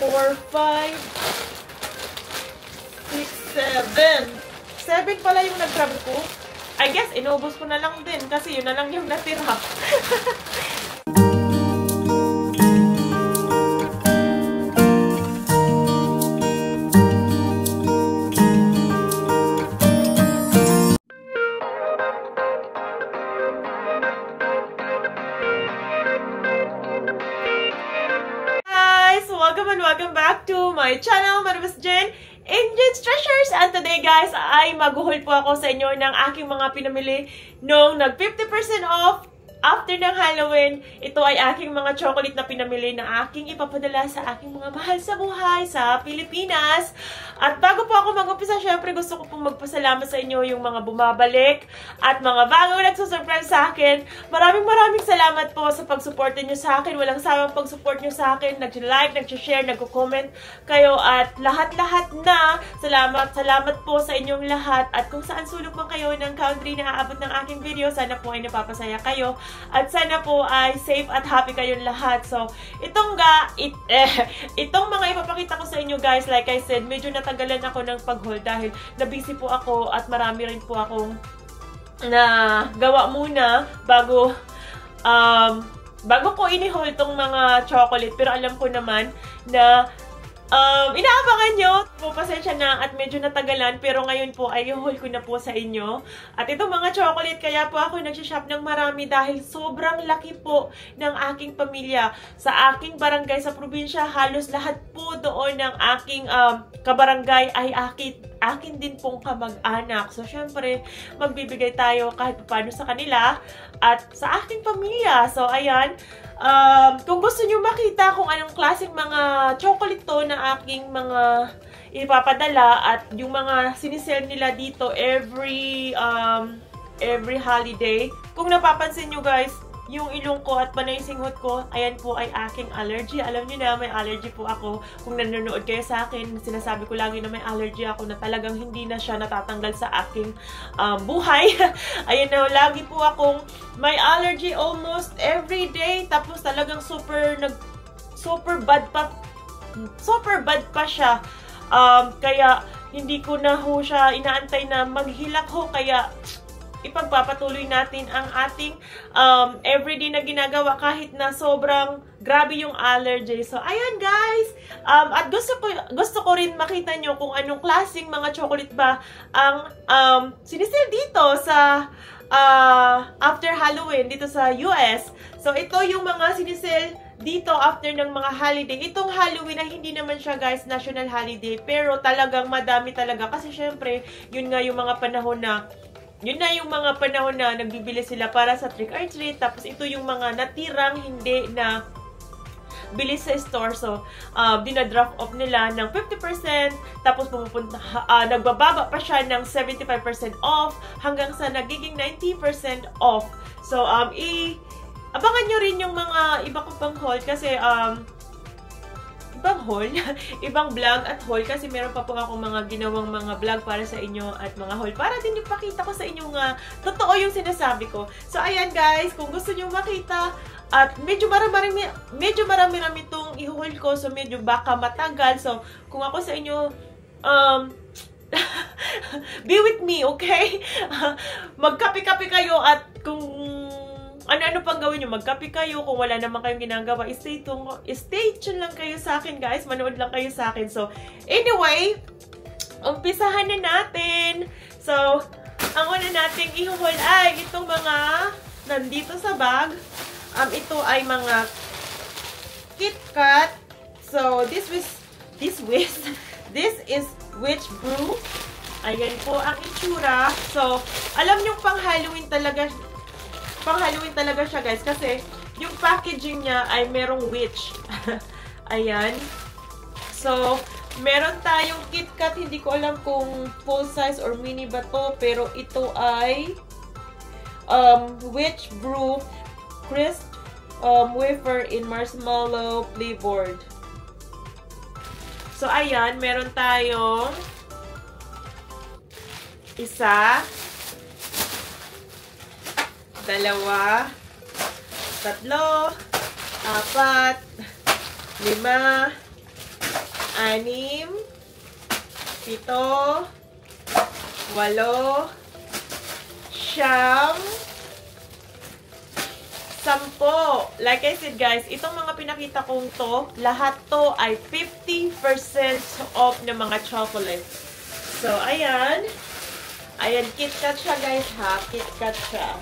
4, 5, 6, 7. 7 pala yung nag-grab ko. I guess, inubos ko na lang din kasi yun na lang yung natira. Welcome back to my channel. My name is Jen, Jen's Treasures. And today guys, ay maghuhol po ako sa inyo ng aking mga pinamili nung nag 50% off after ng Halloween. Ito ay aking mga chocolate na pinamili na aking ipapadala sa aking mga mahal sa buhay sa Pilipinas. At bago po ako mag-umpisa, syempre gusto ko pong magpasalamat sa inyo yung mga bumabalik at mga bagong nagsusubscribe sa akin. Maraming salamat po sa pagsuporta nyo sa akin. Walang sawang pag-support nyo sa akin. Nag-like, nag-share, nag-comment kayo at lahat-lahat na. Salamat po sa inyong lahat. At kung saan sulok man kayo ng country na aabot ng aking video, sana po ay napapasaya kayo. At sana po ay safe at happy kayong lahat. So, itong mga ipapakita ko sa inyo guys, like I said, medyo natagalan ako ng pag-haul dahil na-busy po ako at marami rin po akong na gawa muna bago ko ini-haul tong mga chocolate. Pero alam ko naman na inaabangan nyo. Pasensya na at medyo natagalan pero ngayon po ay i-haul ko na po sa inyo. At itong mga chocolate, kaya po ako nagsishop ng marami dahil sobrang laki po ng aking pamilya. Sa aking barangay sa probinsya, halos lahat po doon ng aking kabarangay ay akin din pong kamag-anak. So, syempre, magbibigay tayo kahit paano sa kanila at sa aking pamilya. So, ayan. Kung gusto nyo makita kung anong klaseng mga chocolate to na aking mga ipapadala at yung mga sinisell nila dito every holiday. Kung napapansin nyo guys, yung ilong ko at panay singhot ko, ayan po ay aking allergy. Alam niyo na, may allergy po ako. Kung nanonood kayo sa akin, sinasabi ko lagi na may allergy ako na talagang hindi na siya natatanggal sa aking buhay. Ayan na, lagi po akong may allergy almost every day. Tapos talagang super bad pa siya. Kaya hindi ko na ho siya inaantay na maghilak ho. Kaya ipagpapatuloy natin ang ating everyday na ginagawa kahit na sobrang grabe yung allergy. So, ayan guys! At gusto ko rin makita nyo kung anong klaseng mga chocolate ba ang sinisell dito sa after Halloween dito sa US. So, ito yung mga sinisell dito after ng mga holiday. Itong Halloween ay hindi naman siya guys national holiday pero talagang madami talaga kasi syempre yun nga yung mga panahon na nagbibili sila para sa trick or treat. Tapos ito yung mga natirang hindi na bili sa store. So, dina-drop off nila ng 50%. Tapos nagbababa pa siya ng 75% off hanggang sa nagiging 90% off. So, abangan nyo rin yung mga iba ko pang haul kasi ibang vlog at haul kasi meron pa po akong mga ginawang mga vlog para sa inyo at mga haul para din ipakita ko sa inyo nga totoo yung sinasabi ko. So, ayan guys, kung gusto nyo makita at medyo marami itong i-haul ko so medyo baka matagal. So, kung ako sa inyo, be with me, okay? Magkape-kape kayo at kung ano pang gawin nyo, magkape kayo. Kung wala naman kayong ginagawa, stay tuned lang kayo sa akin, guys. Manood lang kayo sa akin. So, anyway, umpisahan na natin. So, ang una nating i-haul ay itong mga nandito sa bag. Ito ay mga KitKat. So, this is Witch Brew. Ayan po ang itsura. So, alam nyo pang Halloween talaga siya guys kasi yung packaging niya ay merong witch. Ayan. So, meron tayong KitKat. Hindi ko alam kung full size or mini ba to, pero ito ay Witch Brew Crisp wafer in marshmallow flavored. So, ayan. Meron tayong isa, dalawa, tatlo, apat, 5, 6, 7, 8, 9, 10. Like I said guys, itong mga pinakita kong to, lahat to ay 50% off ng mga chocolates. So, ayan. Ayan, KitKat siya guys ha. KitKat siya.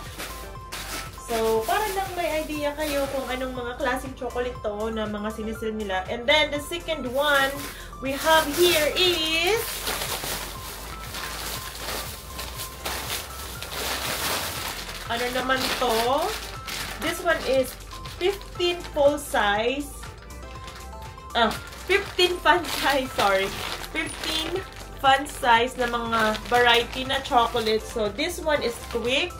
So, para lang may idea kayo kung anong mga klaseng chocolate to na mga sinisell nila. And then, the second one we have here is ano naman to? This one is 15 full size. 15 fun size, sorry. 15 fun size na mga variety na chocolates. So, this one is Twix,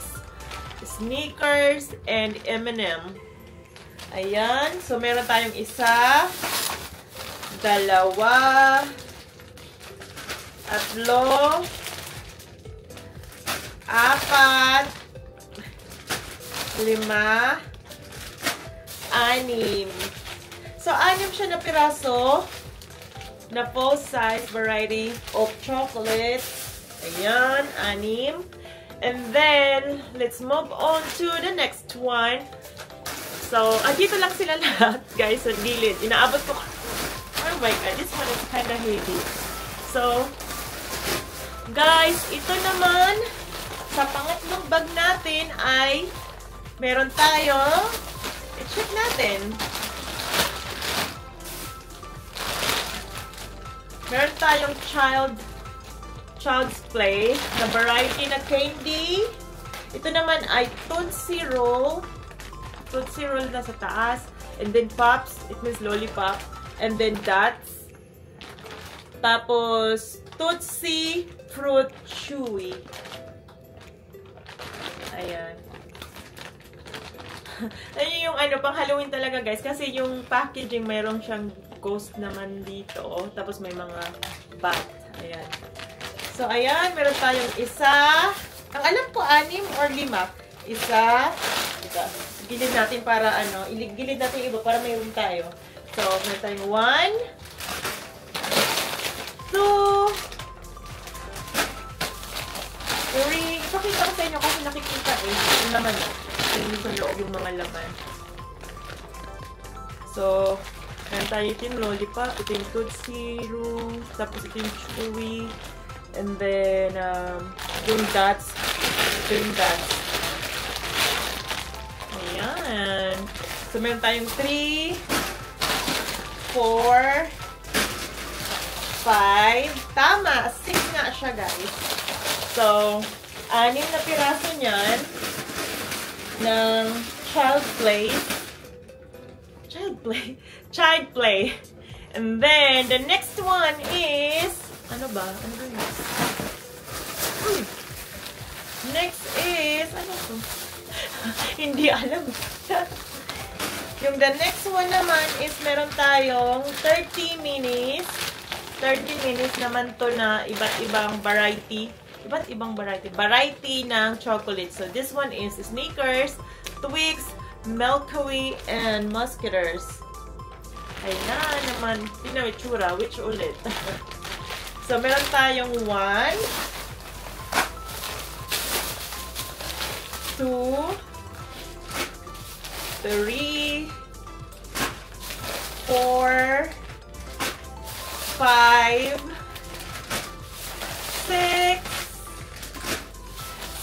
Snickers, and M&M. Ayan. So, meron tayong isa, dalawa, tatlo, apat, 5, 6. So, 6 siya na piraso na full size variety of chocolates. Ayan, 6. And then, let's move on to the next one. So, dito lang sila lahat, guys, sa gilid. Inaabot ko. Oh my God, this one is kind of heavy. So, guys, ito naman, sa pangatlong bag natin ay meron tayo, i-check natin. Meron tayong Child's Play na variety na candy. Ito naman ay Tootsie Roll. Tootsie Roll na sa taas. And then Pops, it means lollipop. And then Dots. Tapos, Tootsie Fruit Chewy. Ayan. Ayun yung ano, pang Halloween talaga guys. Kasi yung packaging, mayroon siyang ghost naman dito. Tapos may mga bat. Ayan. So, ayan. Meron tayong isa. Ang alam ko, 6 or 5. Isa. Ito. Gilid natin para ano. Gilid natin iba para mayroon tayo. So, meron tayong 1, 2, 3. Ipakita ko sa inyo kasi nakikita eh. Yung laman na. Hindi ko loob yung mga laman. So, meron tayo ito yung lollipop, ito yung Tootsie Roll, tapos ito yung Chewy, and then, yung Dots, ito yung Dots. Ayan. So, meron tayong 3, 4, 5. Tama, 6 nga siya, guys. So, 6 na piraso niyan ng Child Play. And then, the next one is, ano ba? Ano ba next? Next is, ano to? Hindi alam. Yung the next one naman is, meron tayong 30 minis. 30 minis naman to na iba't ibang variety. Variety ng chocolate. So, this one is Snickers, Twix, Milky, and Musketeers. Ayan naman. Tingnan yung itsura. Which ulit? So, meron tayong 1, 2, 3, 4, 5, 6,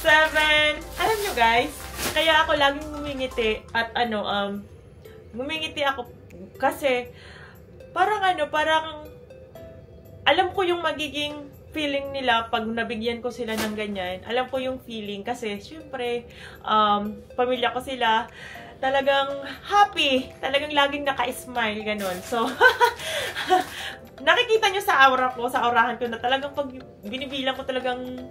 7. Alam nyo guys, kaya ako laging ngumingiti at ngumingiti ako kasi parang alam ko yung magiging feeling nila pag nabigyan ko sila ng ganyan. Alam ko yung feeling kasi syempre pamilya ko sila, talagang happy, talagang laging naka-smile ganun. So nakikita nyo sa aura ko, sa aurahan ko na talagang pag binibilang ko talagang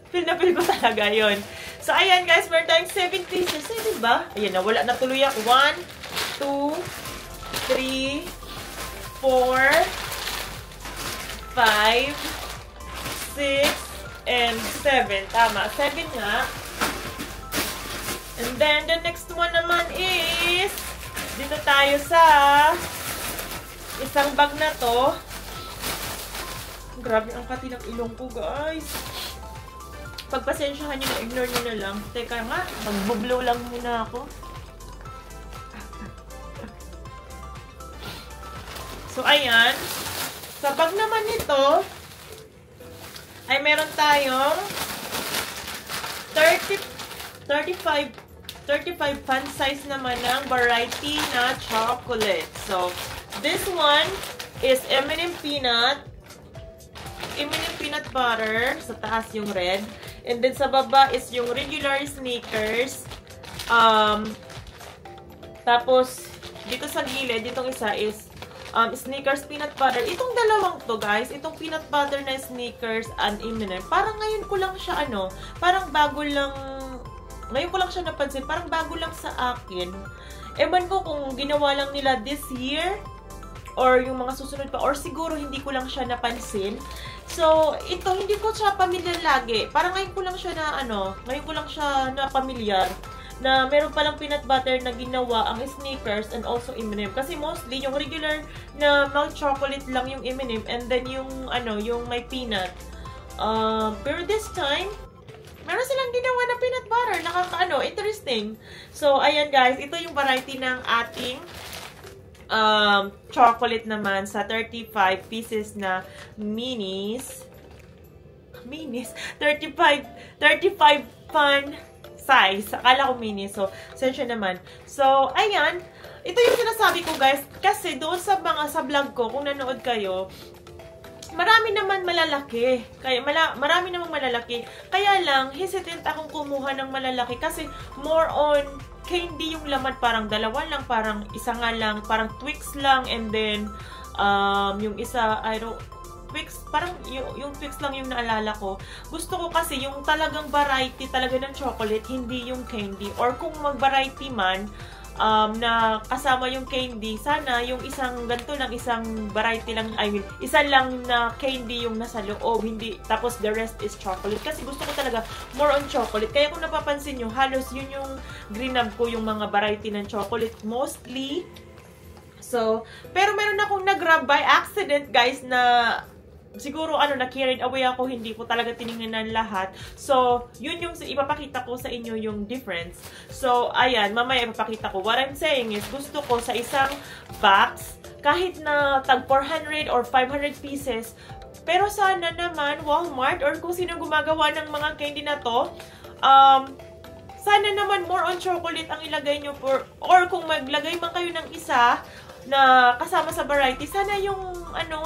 feel na feel ko talaga yun. So, ayan guys, meron tayong 7 pieces. Ay, diba? Ayan, nawala na tuloy ako. 1, 2, 3, 4, 5, 6, and 7. Tama, 7 nga. And then, the next one naman is, dito tayo sa isang bag na to. Grabe ang kati ng ilong ko, guys. Pagpasensyahan nyo na, ignore nyo na lang. Teka nga, mag-blow lang muna ako. So, ayan. Sa bag naman nito, ay meron tayong 35 fun size naman ng variety na chocolate. So, this one is M&M peanut butter. Sa taas yung red. And then sa baba is yung regular Snickers. Tapos, dito sa gilid, ditong isa is Snickers peanut butter. Itong dalawang to, guys, itong peanut butter na Snickers and M&M, parang ngayon ko lang siya, parang bago lang, ngayon ko lang siya napansin, parang bago lang sa akin. Ewan ko kung ginawa lang nila this year, or yung mga susunod pa, or siguro hindi ko lang siya napansin. So, ito, hindi ko siya pamilyar lagi. Parang ngayon ko lang siya ngayon ko lang siya na pamilyar. Na meron palang peanut butter na ginawa ang Snickers and also M&M. Kasi mostly, yung regular na milk chocolate lang yung M&M and then yung, yung may peanut. Pero this time, meron silang ginawa na peanut butter. Interesting. So, ayan guys, ito yung variety ng ating chocolate naman sa 35 pieces na minis. 35 fun size. Akala ko mini. So, sensya naman. So, ayan. Ito yung sinasabi ko, guys. Kasi doon sa vlog ko, kung nanood kayo, marami naman malalaki. Marami namang malalaki. Kaya lang, hesitant akong kumuha ng malalaki kasi more on candy yung laman. Parang dalawa lang, parang isa nga lang, parang Twix lang, and then, yung isa, Twix, parang yung Twix lang yung naalala ko. Gusto ko kasi yung talagang variety talaga ng chocolate, hindi yung candy. Or kung mag-variety man, na kasama yung candy, sana yung isang ganito lang, isang variety lang, isa lang na candy yung nasa loob, hindi, tapos the rest is chocolate. Kasi gusto ko talaga more on chocolate. Kaya kung napapansin nyo, halos yun yung greenab ko, yung mga variety ng chocolate, mostly. So, pero meron akong nag-grab by accident, guys, na siguro, na-carried away ako, hindi ko talaga tinignan lahat. So, yun yung ipapakita ko sa inyo yung difference. So, ayan, mamaya ipapakita ko. What I'm saying is, gusto ko sa isang box, kahit na tag 400 or 500 pieces, pero sana naman, Walmart, or kung sino gumagawa ng mga candy na to, sana naman more on chocolate ang ilagay nyo, or kung maglagay man kayo ng isa, na kasama sa variety, sana yung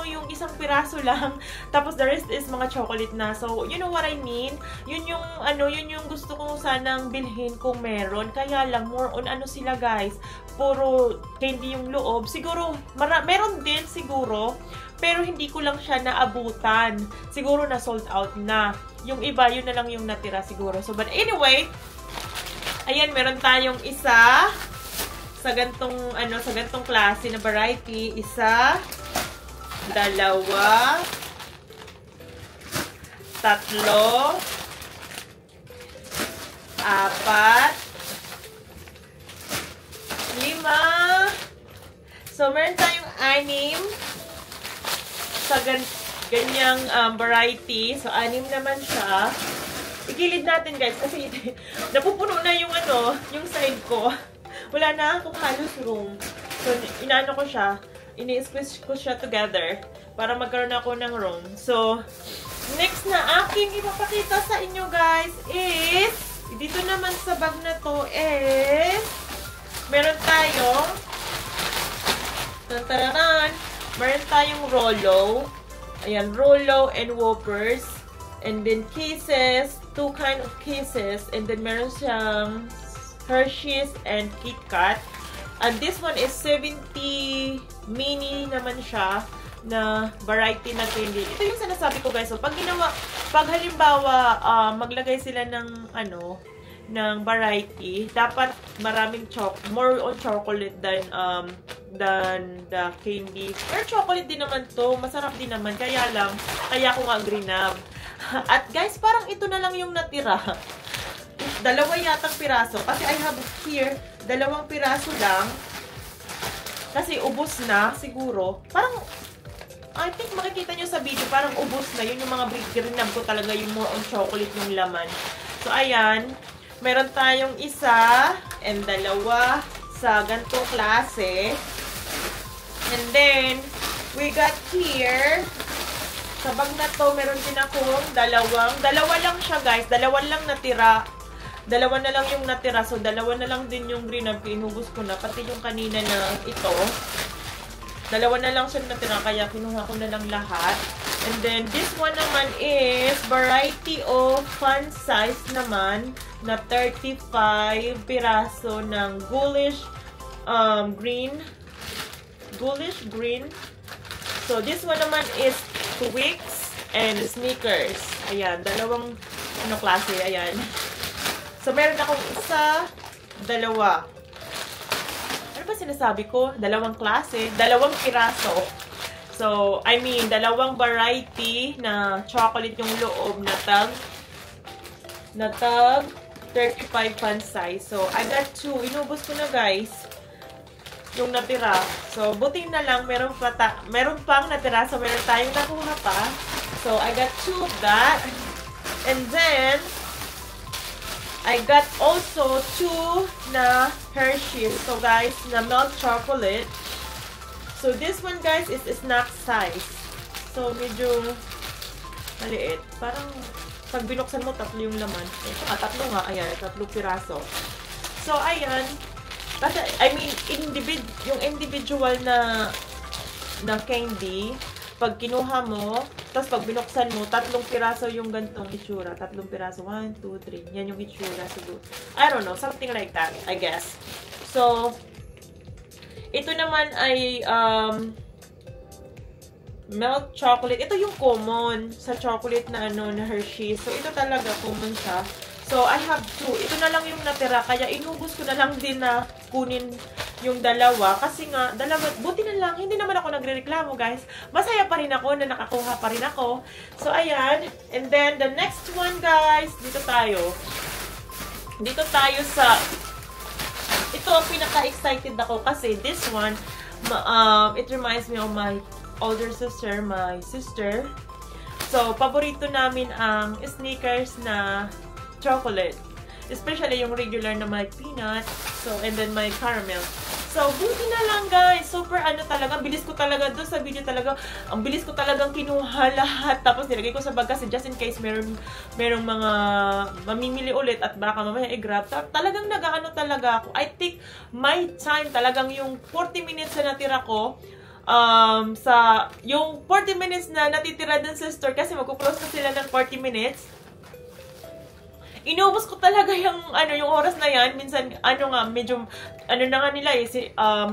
yung isang piraso lang, tapos the rest is mga chocolate na. So, you know what I mean? Yun yung yun yung gusto ko sanang bilhin kung meron. Kaya lang more on sila, guys. Puro candy yung loob. Siguro meron din siguro, pero hindi ko lang siya naabutan. Siguro na sold out na. Yung iba, yun na lang yung natira siguro. So, but anyway, ayan, meron tayong isa sa gantong klase na variety. Isa, dalawa, tatlo, apat, lima. So, meron tayong 6 sa ganyang variety. So, 6 naman siya. Igilid natin, guys, kasi napupuno na yung yung side ko. Wala na akong halos room. So, inaano ko siya. Ini-squeeze ko siya together para magkaroon ako ng room. So, next na aking ipapakita sa inyo, guys, is dito naman sa bag na to is meron tayong meron tayong Rolo. Ayan, Rolo and Whoppers. And then cases, 2 kind of cases. And then meron siyang Hershey's and Kit Kat. And this one is 70 mini naman siya na variety na candy. Ito yung sinasabi ko, guys. So, pag halimbawa maglagay sila ng ng variety, dapat maraming more on chocolate than the candy. Pero chocolate din naman to, masarap din naman. Kaya ko nga greenab. At guys, parang ito na lang yung natira. Dalawa yatang piraso. Kasi I have here, 2 piraso lang. Kasi ubos na, siguro. Parang I think makikita nyo sa video, parang ubos na. Yun yung mga ginab ko talaga, yung more on chocolate yung laman. So, ayan. Meron tayong isa and dalawa sa ganitong klase. And then, we got here, sa bag na to, meron din akong dalawa lang siya guys, dalawa lang natira. Dalawa na lang yung natira, so dalawa na lang din yung green na inubos ko na, pati yung kanina na ito. Dalawa na lang siya natira, kaya kinuha ko na lang lahat. And then, this one naman is variety of fun size naman na 35 piraso ng ghoulish green. So, this one naman is Twix and Snickers. Ayan, dalawang klase. Ayan. So, meron akong isa, dalawa. Ano ba sinasabi ko? Dalawang klase, dalawang piraso. So, I mean, dalawang variety na chocolate yung loob na tag 35 fun size. So, I got 2. Inubos ko na guys. Yung natira. So, buti na lang, meron pang natira. So, meron tayong nakuha pa. So, I got 2 of that. And then, I got also 2 na Hershey's. So, guys, na milk chocolate. So, this one, guys, is snack size. So, medyo maliit. Parang, pag binuksan mo, 3 yung laman. Tatlo nga. Ayan, 3 piraso. So, ayan. Kasi, I mean, yung individual na candy, pag kinuha mo, tapos pag binuksan mo, 3 piraso yung gantong itsura. 3 piraso. 1, 2, 3. Yan yung itsura. Siguro. I don't know. Something like that, I guess. So, ito naman ay milk chocolate. Ito yung common sa chocolate na na Hershey. So, ito talaga common siya. So, I have 2. Ito na lang yung natira. Kaya, inubos ko na lang din na kunin yung dalawa. Kasi nga, buti na lang. Hindi naman ako nagre-reklamo, guys. Masaya pa rin ako na nakakuha pa rin ako. So, ayan. And then, the next one, guys. Dito tayo. Dito tayo sa... Ito, pinaka-excited ako. Kasi this one, it reminds me of my older sister, my sister. So, paborito namin ang Snickers na chocolate. Especially yung regular na may peanut. So, and then may caramel. So, buti na lang guys. Super talaga. Bilis ko talaga doon sa video talaga. Ang bilis ko talagang kinuha lahat. Tapos nilagay ko sa bag kasi just in case merong mga mamimili ulit at baka mamaya i-grab. Talagang talaga ako. I think my time talagang yung 40 minutes na natira ko yung 40 minutes na natitira dun sa store kasi magkuklose na sila ng 40 minutes. Inubos ko talaga yung oras na yan. Minsan, medyo, na nga nila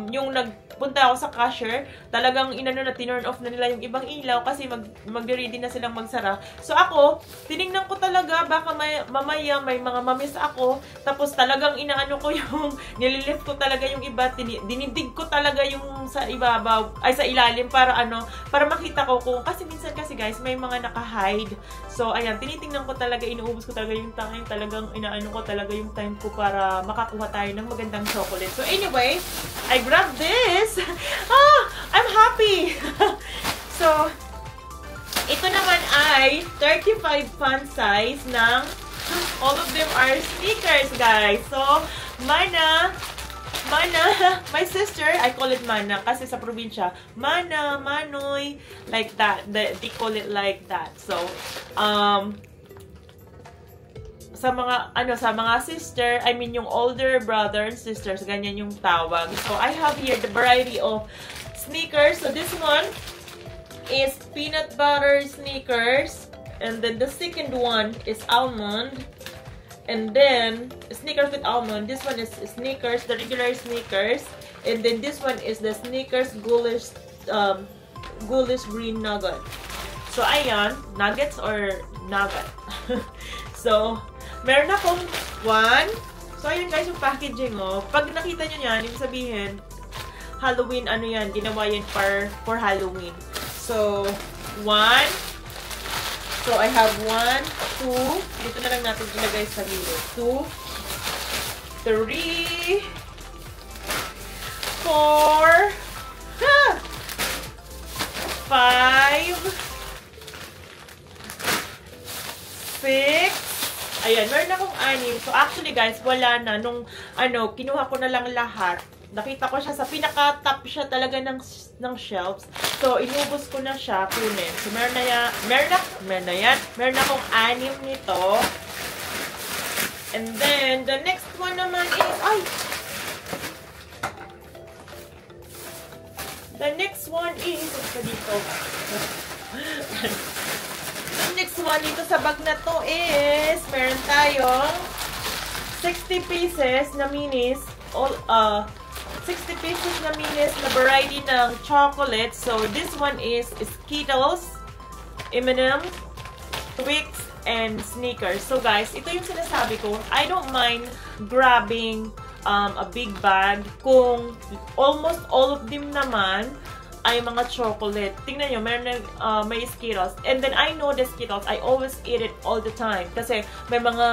yung nagpunta ako sa cashier, talagang tinurn off na nila yung ibang ilaw kasi mag-ready na silang magsara. So ako, tinignan ko talaga, baka mamaya may mga mamiss ako, tapos talagang ko yung, nililift ko talaga yung iba, dinidig ko talaga yung sa ibabaw, ay sa ilalim para para makita ko kung, kasi minsan kasi guys, may mga naka-hide. So, ayan, tinitingnan ko talaga, inuubos ko talaga yung time, talagang ko talaga yung time ko para makakuha tayo ng magandang chocolate. So, anyway, I grabbed this. I'm happy! So, ito naman ay 35 fun size ng, all of them are Snickers, guys. So, Mana, my sister, I call it Mana kasi sa probinsya, Mana, Manoy, like that. They call it like that. So, sa mga sister, I mean yung older brother and sisters, ganyan yung tawag. So, I have here the variety of Snickers. So, this one is peanut butter Snickers. And then the second one is almond. And then, Snickers with almond. This one is Snickers, the regular Snickers. And then this one is the Snickers ghoulish green nugget. So, ayan. Nuggets or nugget. So, meron akong 1. So, ayun guys, yung packaging, Pag nakita nyo yan, yung sabihin, Halloween, yan, ginawa yan for Halloween. So, 1. So, I have 1, 2. Dito na lang natin ilagay sa gilid. 2, 3, 4, 5, Ayan, meron akong 6. So, actually guys, wala na. Nung, kinuha ko na lang lahat. Nakita ko siya sa pinaka-top siya talaga ng shelves. So, inubos ko na siya kunin. So, meron na yan. Meron akong 6 nito. And then, the next one naman is, the next one is, dito. The next one dito sa bag na to is, meron tayong 60 pieces na minis. 60 pieces na minis na variety ng chocolate. So, this one is Skittles, M&M's, Twix, and Snickers. So, guys, ito yung sinasabi ko. I don't mind grabbing a big bag kung almost all of them naman ay mga chocolate. Tingnan nyo, may Skittles. And then, I know the Skittles. I always eat it all the time. Kasi may mga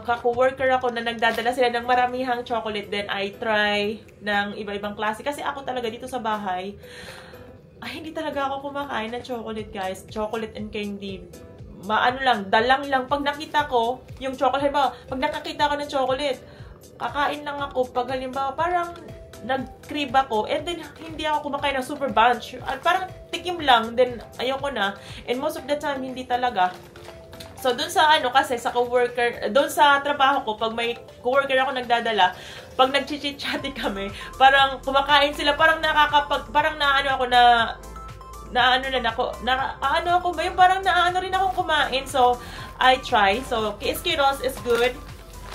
kaku-worker ako na nagdadala sila ng maramihang chocolate. Then, I try ng iba-ibang klase. Kasi ako talaga dito sa bahay, hindi talaga ako kumakain ng chocolate, guys. Chocolate and candy. Dalang lang. Pag nakita ko, yung chocolate, halimbawa, pag nakakita ko ng chocolate, kakain lang ako. Pag halimbawa, parang nag-crib ako, and then hindi ako kumakain ng super bunch. Parang tikim lang, then ayoko na. And most of the time, hindi talaga. So, dun sa kasi sa coworker, dun sa trabaho ko, pag may coworker ako nagdadala, pag nag-chit-chatty kami, parang kumakain sila, parang parang ako rin akong kumain. So, I try. So, Skittles is good.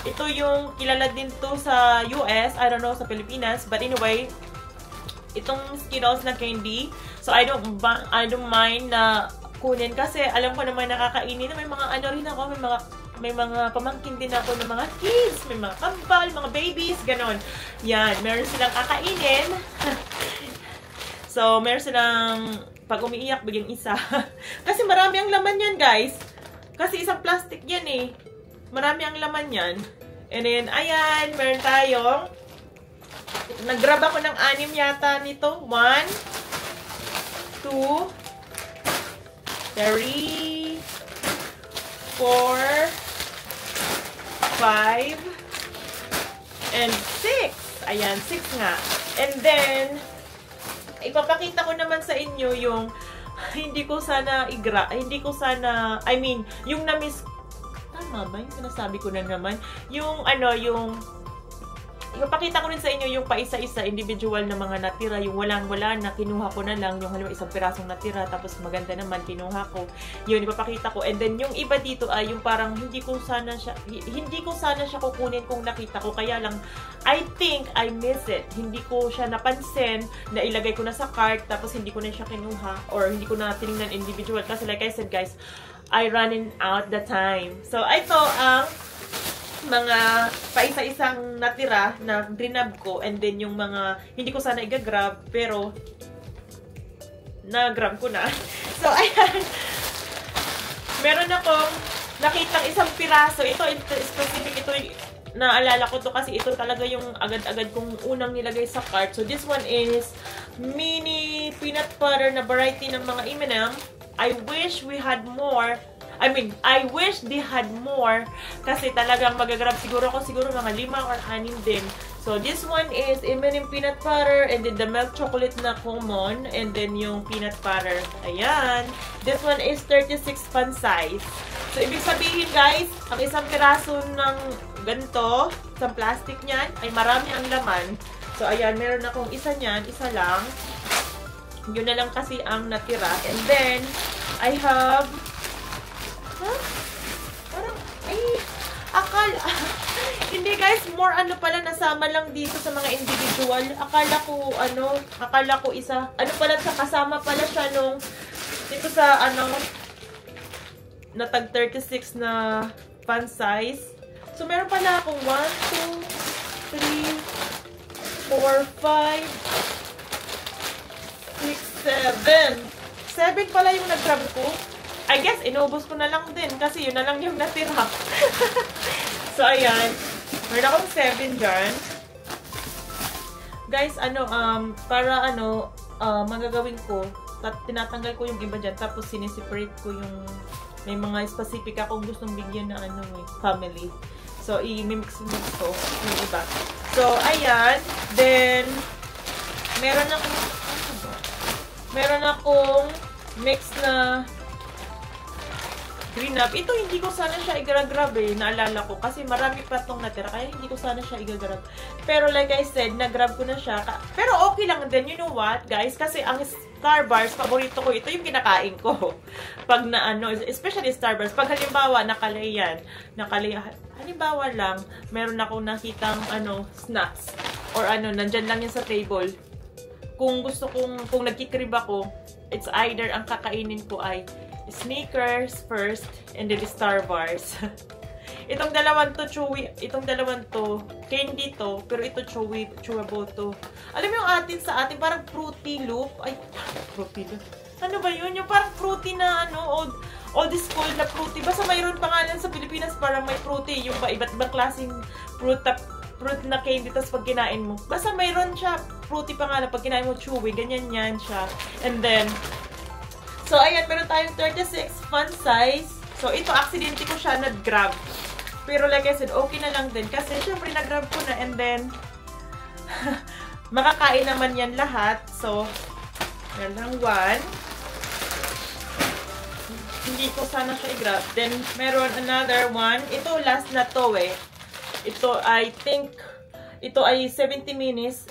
Ito yung kilala din to sa US. I don't know sa Pilipinas. But anyway, itong Skittles na candy. So, I don't mind na kunin. Kasi alam ko naman nakakainin. May mga rin ako. May mga pamangkin din ako ng mga kids. May mga kambal, mga babies. Ganon. Yan. Meron silang kakainin. So, meron silang pag umiiyak, bigyan isa. Kasi marami ang laman yan, guys. Kasi isang plastic yan eh. Marami ang laman yan. And then, ayan, meron tayong, nag-grab ako ng 6 yata nito. 1, 2, 3, 4, 5, and 6. Ayan, 6 nga. And then, ipapakita ko naman sa inyo yung yung na-miss. Tama ba yung sinasabi ko na naman? Ipapakita ko rin sa inyo yung paisa-isa individual na mga natira. Yung walang-wala na kinuha ko na lang. Yung halimbawa isang pirasong natira. Tapos maganda naman kinuha ko. Yun, ipapakita ko. And then yung iba dito ay yung parang hindi ko sana siya kukunin kung nakita ko. Kaya lang, I think I miss it. Hindi ko siya napansin na ilagay ko na sa cart. Tapos hindi ko na siya kinuha. Or hindi ko na tinignan individual. Kasi like I said guys, I running out the time. So, ito ang mga paisa-isang natira na grinab ko. And then, yung mga hindi ko sana i-grab, pero na-grab ko na. So, ayan. Meron akong nakitang isang piraso. Ito, specific, ito naalala ko to kasi ito talaga yung agad-agad kong unang nilagay sa cart. So, this one is mini peanut butter na variety ng mga M&M. I wish we had more. I wish they had more. Kasi talagang magagrab siguro mga 5 or 6 din. So, this one is M&M peanut butter. And then the milk chocolate na common. And then yung peanut butter. Ayan. This one is 36 pan size. So, ibig sabihin guys, ang isang piraso ng ganito, sa plastic niyan, ay marami ang laman. So, ayan. Meron akong isa niyan. Isa lang. Yun na lang kasi ang natira. And then, I have... Parang, hindi guys, more pala nasama lang dito sa mga individual. Akala ko isa, kasama pala siya nung, dito sa, na tag 36 na pan size. So, meron pala akong 1, 2, 3, 4, 5, 6, 7. 7 pala yung nag-grab ko. I guess, inubos ko na lang din kasi yun na lang yung natira. So, ayan. Meron akong 7 dyan. Guys, para magagawin ko, tinatanggal ko yung iba dyan, tapos sineseparate ko yung May mga specific akong gustong bigyan na ano family. So, i-mix ko yung iba. So, ayan. Then, meron akong mix na green up. Ito, hindi ko sana siya i-grab naalala ko. Kasi marami pa itong natira. Kaya hindi ko sana siya i-grab. Pero like I said, nag-grab ko na siya. Pero okay lang din. You know what, guys? Kasi ang Starburst, paborito ko. Ito yung kinakain ko. Pag na ano, especially Starburst. Pag halimbawa, nakalay yan. Halimbawa lang, meron akong nakitang snacks. Or nandyan lang yan sa table. Kung nagkikrib ako, it's either ang kakainin ko ay Snickers first, and then Starburst. Itong dalawang to, candy to, pero ito chewable to. Alam mo yung sa atin, parang Fruity Loop. Ay, Fruity Loop. Ano ba yun? Yung parang fruity na, old school na fruity. Basta mayroon pangalan sa Pilipinas, parang may fruity. Yung iba't ibang klaseng fruit na candy, tapos pag kinain mo. Basta mayroon siya, fruity pangalan. Pag kinain mo, chewy. Ganyan yan siya. And then, so, ayan, meron tayong 36 fun size. So, ito, aksidente ko siya nag-grab. Pero like I said, okay na lang din. Kasi, syempre, nag-grab ko na. And then, makakain naman yan lahat. So, yan lang one. Hindi ko sana siya i-grab. Then, meron another one. Ito, last na to Ito, I think, ito ay 70 minutes.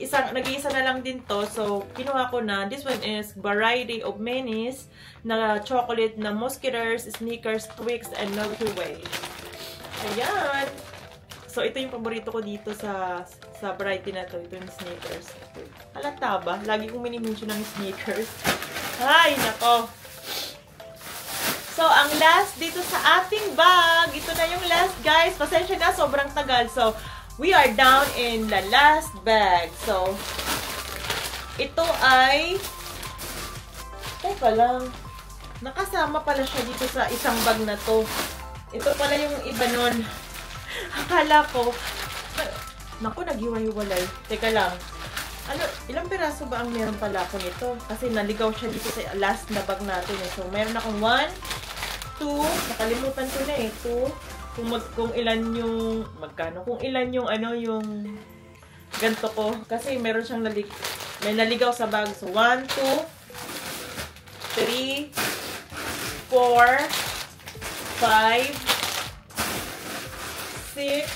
Nag-iisa na lang din to. So, kinuha ko na. This one is variety of minis na chocolate na Musketeers, Snickers, Twix, and Milky Way. Ayan. So, ito yung paborito ko dito sa variety na to. Ito yung Snickers. Halata ba? Lagi kong mini-mention ng Snickers. Ay, nako. So, ang last dito sa ating bag. Ito na yung last, guys. Pasensya na, sobrang tagal. So, we are down in the last bag. So, ito ay, teka lang, nakasama pala siya dito sa isang bag na to. Ito pala yung iba nun. Akala ko, naku, naghiwa-hiwalay. Teka lang, ilang piraso ba ang meron pala ako nito? Kasi naligaw siya dito sa last na bag natin. So, meron akong 1, 2, nakalimutan ko na 2, kung ilan yung kung ilan yung yung ganto ko kasi meron siyang may naligaw sa bag. So 1, 2, 3, 4, 5, 6,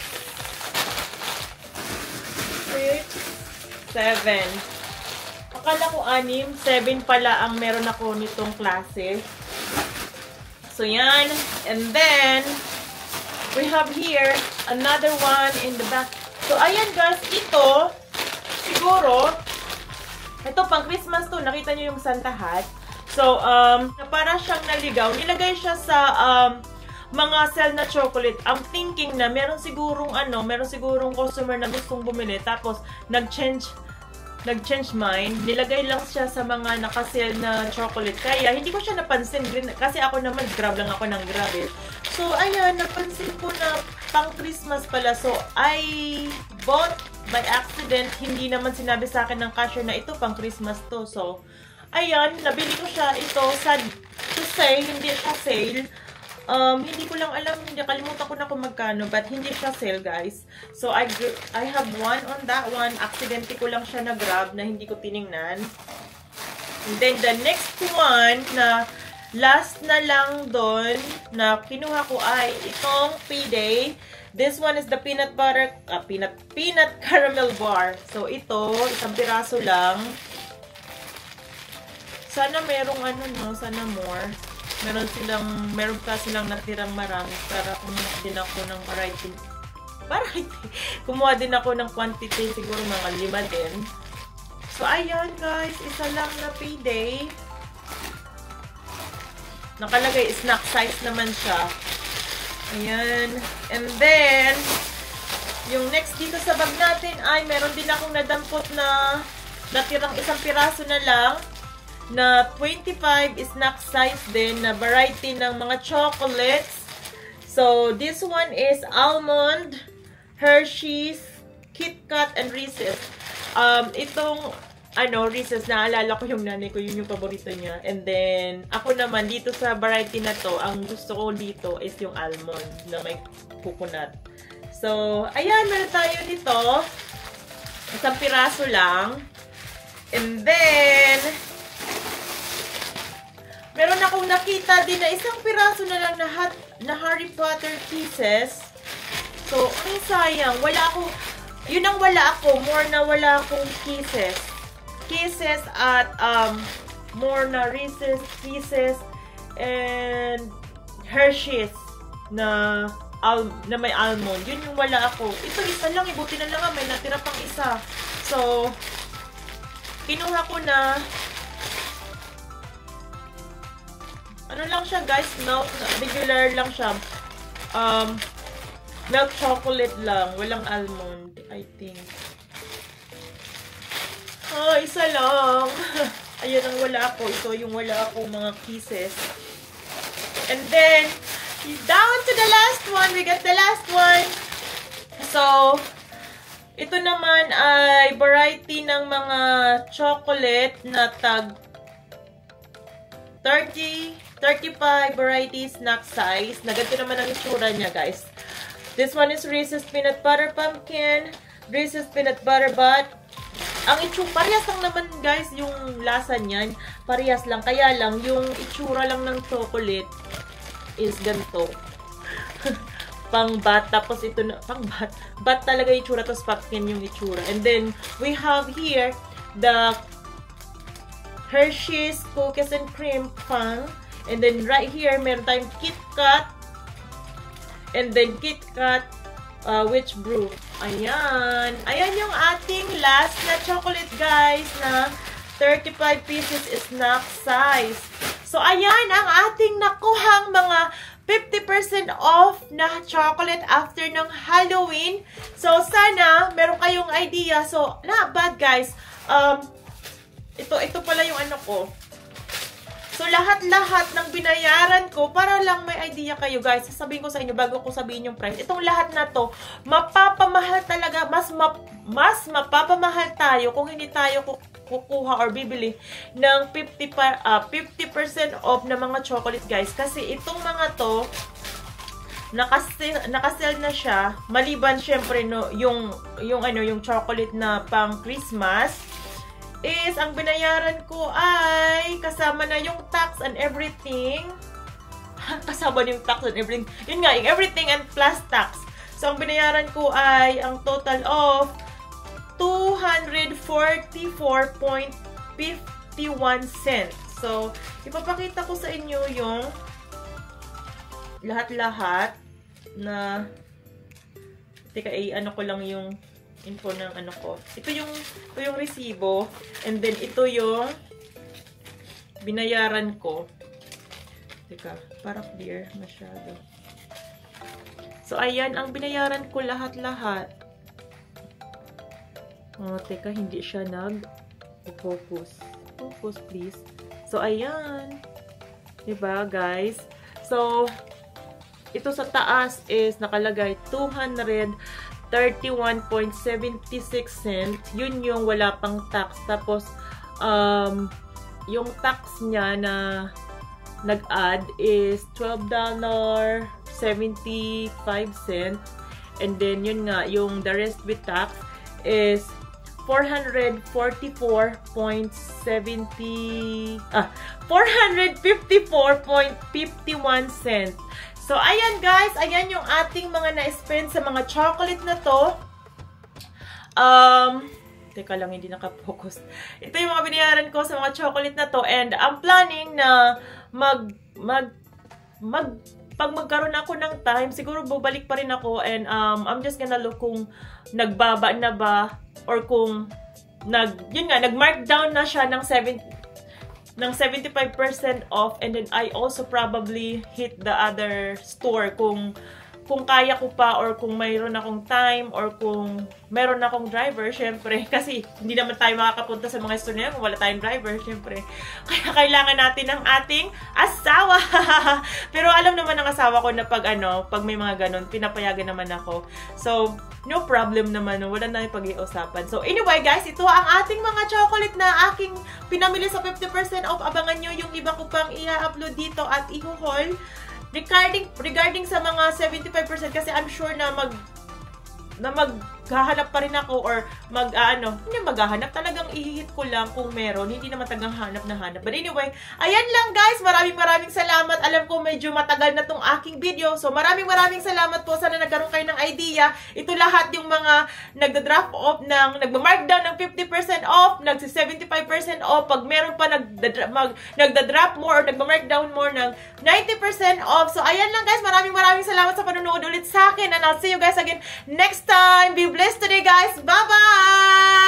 7. Akala ko 6, 7 pala ang meron ako nitong klase. So yan, and then we have here another one in the back. So, ayan guys, ito, siguro, ito pang Christmas to. Nakita nyo yung Santa hat. So, para siyang naligaw. Nilagay siya sa mga sell na chocolate. I'm thinking na meron sigurong customer na gustong bumili. Tapos, nag-change mind. Nilagay lang siya sa mga nakasell na chocolate. Kaya, hindi ko siya napansin. Kasi ako naman, grab lang ako ng grab eh. So, ayan, napansin ko na pang Christmas pala. So, I bought by accident. Hindi naman sinabi sa akin ng cashier na ito pang Christmas to. So, ayan, nabili ko siya. Ito, sad to say, hindi siya sale. Hindi ko lang alam, kalimutan ko na kung magkano, but hindi siya sale, guys. So, I have one on that one. Accidentally ko lang siya na-grab na hindi ko tiningnan. And then, the next one na last na lang doon na kinuha ko ay itong Payday. This one is the peanut caramel bar. So, ito, isang piraso lang. Sana merong sana more. Meron pa silang natirang marami para kumuha din ako ng variety. Kumuha din ako ng quantity, siguro mga 5 din. So, ayan guys, isa lang na Payday. Nakalagay, snack size naman siya. Ayan. And then, yung next dito sa bag natin ay meron din akong nadampot na natirang isang piraso na lang. Na 25 snack size din na variety ng mga chocolates. So, this one is almond, Hershey's, Kit Kat, and Reese's. Itong Reese's, naalala ko yung nanay ko, yun yung paborito niya. And then, ako naman, dito sa variety na to, ang gusto ko dito is yung almond na may coconut. So, ayan, meron tayo dito. Isang piraso lang. And then, meron akong nakita din na isang piraso na lang na Harry Potter pieces. So, ang sayang. Wala ako, yun ang wala ako. More na wala akong kisses. Kisses at more na Reese's Pieces and Hershey's na may almond. Yun yung wala ako. Ito isa lang, buti na lang may natira pang isa. So, kinuha ko na ano lang siya guys, milk, regular lang siya. Milk chocolate lang, walang almond, I think. Isa lang. Ayun ang wala ako. Ito yung wala ako mga kisses. And then, down to the last one. We got the last one. So, ito naman ay variety ng mga chocolate na tag 35 variety snack size. Na ganito naman ang itsura niya, guys. This one is Reese's Peanut Butter Pumpkin, Reese's Peanut Butter Butt. Ang itsura, parehas lang naman guys yung lasa niyan. Parehas lang. Kaya lang, yung itsura lang ng chocolate is ganito. Pang bat. Tapos ito na, pang bat. Bat talaga yung itsura. Tapos pumpkin yung itsura. And then, we have here the Hershey's Cookies and Cream Fun. And then, right here, meron tayong Kit Kat. And then, Kit Kat Witch Brew. Ayan. Ayan yung ating last na chocolate, guys, na 35 pieces snack size. So, ayan ang ating nakuhang mga 50% off na chocolate after ng Halloween. So, sana meron kayong idea. So, not bad, guys. Ito pala yung ano ko. So, lahat-lahat ng binayaran ko, para lang may idea kayo, guys. Sasabihin ko sa inyo, bago ko sabihin yung price. Itong lahat na to, mapapamahal talaga. Mas mapapamahal tayo kung hindi tayo kukuha or bibili ng 50% off na mga chocolate, guys. Kasi itong mga to, nakasell na siya. Maliban, syempre, no, yung chocolate na pang Christmas. Is, ang binayaran ko ay kasama na yung tax and everything. Kasama na yung tax and everything. Yun nga, yung everything and plus tax. So, ang binayaran ko ay ang total of 244.51 cents. So, ipapakita ko sa inyo yung lahat-lahat na teka, ano ko lang yung info ng ano ko. Ito yung resibo. And then, ito yung binayaran ko. Teka, para clear masyado. So, ayan, ang binayaran ko lahat-lahat. Teka, hindi siya nag-focus. Focus, please. So, ayan. Diba, guys? So, ito sa taas is nakalagay 231.76 cents. Yun yung wala pang tax. Tapos, yung tax niya na nag-add is $12.75. And then, yun nga, yung the rest with tax is 454.51 cents. So, ayan guys, ayan yung ating mga na-spend sa mga chocolate na to. Teka lang, hindi naka-focus. Ito yung mga binayaran ko sa mga chocolate na to. And I'm planning na pag magkaroon ako ng time, siguro bubalik pa rin ako. And I'm just gonna look kung nagbaba na ba or kung nag-markdown na siya ng 75% off, and then I also probably hit the other store kung kung kaya ko pa or kung mayroon akong time or kung mayroon akong driver, syempre, kasi hindi naman tayo makakapunta sa mga store na yan kung wala tayong driver, syempre. Kaya kailangan natin ng ating asawa. Pero alam naman ng asawa ko na pag may mga ganun, pinapayagan naman ako. So, no problem naman, wala na yung pag-iusapan. So, anyway guys, ito ang ating mga chocolate na aking pinamili sa 50% off. Abangan nyo yung iba ko pang i-upload dito at i-haul. Regarding sa mga 75% kasi I'm sure na maghahanap pa rin ako or hindi maghahanap, talagang ihihit ko lang kung meron, hindi naman tagang hanap na hanap. But anyway, ayan lang guys, maraming salamat. Alam ko medyo matagal na tong aking video, so maraming salamat po. Sana nagkaroon kayo ng idea. Ito lahat yung mga nagda-drop off nagma-markdown ng 50% off, nagsi-75% off, pag meron pa nagda-drop more or nagma-markdown more ng 90% off. So ayan lang guys, maraming salamat sa panonood ulit sa akin, and I'll see you guys again next time. Be blessed today, guys. Bye-bye!